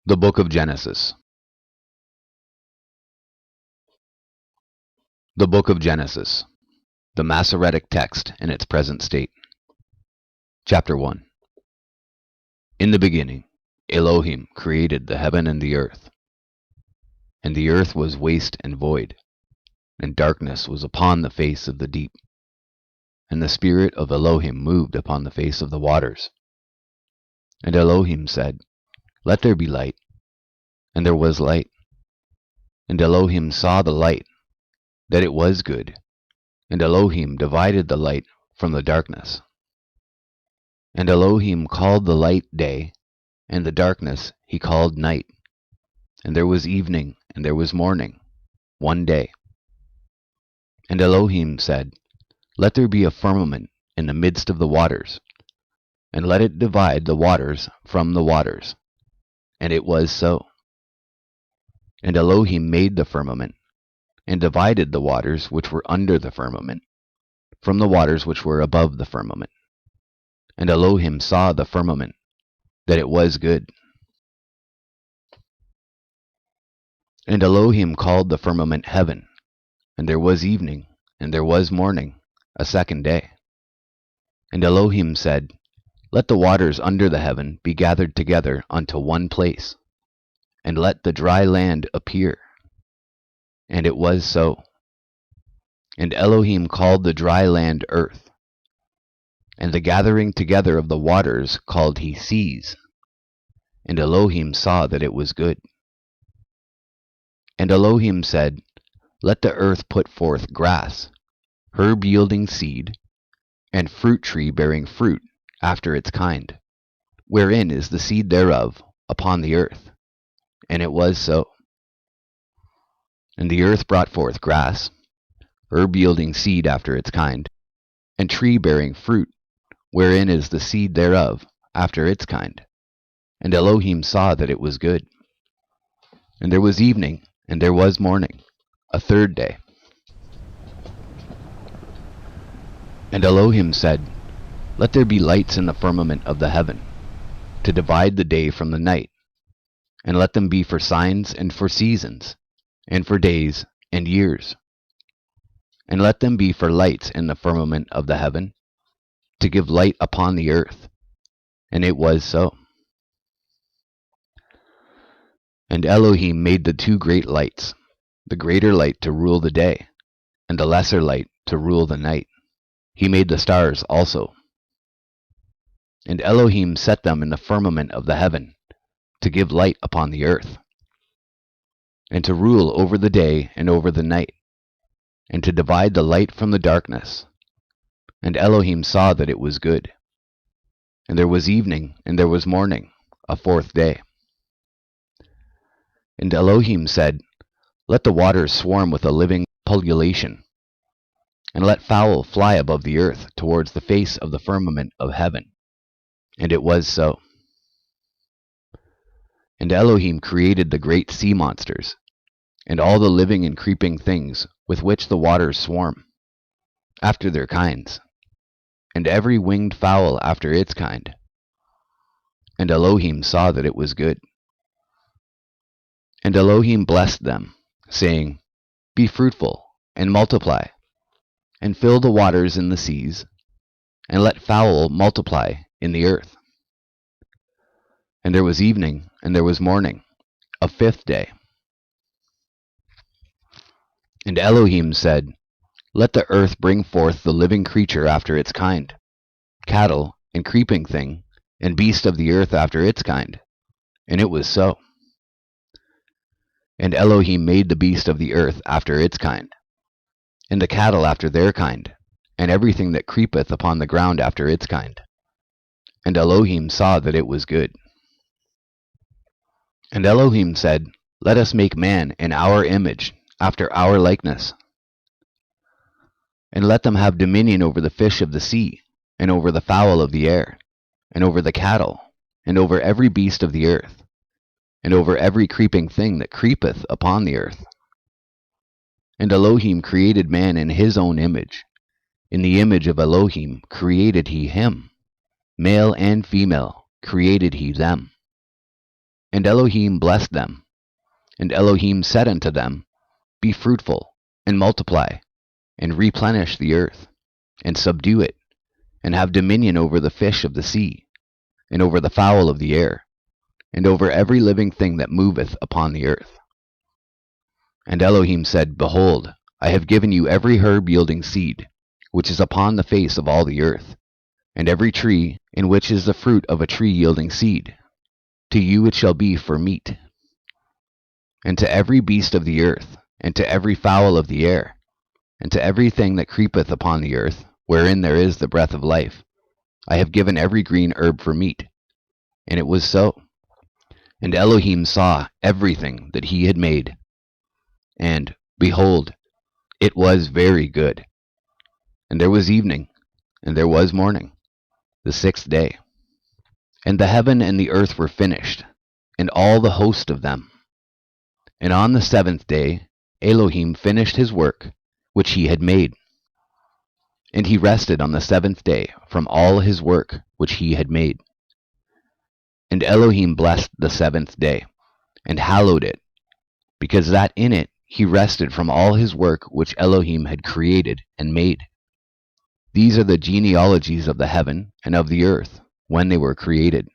The Book of Genesis. The Book of Genesis, the Masoretic text in its present state. Chapter 1. In the beginning, Elohim created the heaven and the earth. And the earth was waste and void, and darkness was upon the face of the deep. And the Spirit of Elohim moved upon the face of the waters. And Elohim said, Let there be light. And there was light. And Elohim saw the light, that it was good. And Elohim divided the light from the darkness. And Elohim called the light day, and the darkness he called night. And there was evening, and there was morning, one day. And Elohim said, Let there be a firmament in the midst of the waters, and let it divide the waters from the waters. And it was so. And Elohim made the firmament, and divided the waters which were under the firmament from the waters which were above the firmament. And Elohim saw the firmament, that it was good. And Elohim called the firmament heaven. And there was evening, and there was morning, a second day. And Elohim said, Let the waters under the heaven be gathered together unto one place, and let the dry land appear. And it was so. And Elohim called the dry land earth, and the gathering together of the waters called he seas. And Elohim saw that it was good. And Elohim said, Let the earth put forth grass, herb yielding seed, and fruit tree bearing fruit after its kind, wherein is the seed thereof upon the earth. And it was so. And the earth brought forth grass, herb yielding seed after its kind, and tree bearing fruit, wherein is the seed thereof after its kind. And Elohim saw that it was good. And there was evening, and there was morning, a third day. And Elohim said, Let there be lights in the firmament of the heaven, to divide the day from the night, and let them be for signs and for seasons, and for days and years. And let them be for lights in the firmament of the heaven, to give light upon the earth. And it was so. And Elohim made the two great lights, the greater light to rule the day, and the lesser light to rule the night. He made the stars also. And Elohim set them in the firmament of the heaven, to give light upon the earth, and to rule over the day and over the night, and to divide the light from the darkness. And Elohim saw that it was good. And there was evening, and there was morning, a fourth day. And Elohim said, Let the waters swarm with a living pullulation, and let fowl fly above the earth towards the face of the firmament of heaven. And it was so. And Elohim created the great sea monsters, and all the living and creeping things with which the waters swarm, after their kinds, and every winged fowl after its kind. And Elohim saw that it was good. And Elohim blessed them, saying, Be fruitful, and multiply, and fill the waters in the seas, and let fowl multiply in the earth. And there was evening, and there was morning, a fifth day. And Elohim said, Let the earth bring forth the living creature after its kind, cattle, and creeping thing, and beast of the earth after its kind. And it was so. And Elohim made the beast of the earth after its kind, and the cattle after their kind, and everything that creepeth upon the ground after its kind. And Elohim saw that it was good. And Elohim said, Let us make man in our image, after our likeness. And let them have dominion over the fish of the sea, and over the fowl of the air, and over the cattle, and over every beast of the earth, and over every creeping thing that creepeth upon the earth. And Elohim created man in his own image. In the image of Elohim created he him. Male and female created he them. And Elohim blessed them. And Elohim said unto them, Be fruitful, and multiply, and replenish the earth, and subdue it, and have dominion over the fish of the sea, and over the fowl of the air, and over every living thing that moveth upon the earth. And Elohim said, Behold, I have given you every herb yielding seed, which is upon the face of all the earth, and every tree in which is the fruit of a tree yielding seed. To you it shall be for meat. And to every beast of the earth, and to every fowl of the air, and to everything that creepeth upon the earth, wherein there is the breath of life, I have given every green herb for meat. And it was so. And Elohim saw everything that he had made, and, behold, it was very good. And there was evening, and there was morning, the sixth day. And the heaven and the earth were finished, and all the host of them. And on the seventh day Elohim finished his work which he had made. And he rested on the seventh day from all his work which he had made. And Elohim blessed the seventh day, and hallowed it, because that in it he rested from all his work which Elohim had created and made. These are the genealogies of the heaven and of the earth when they were created,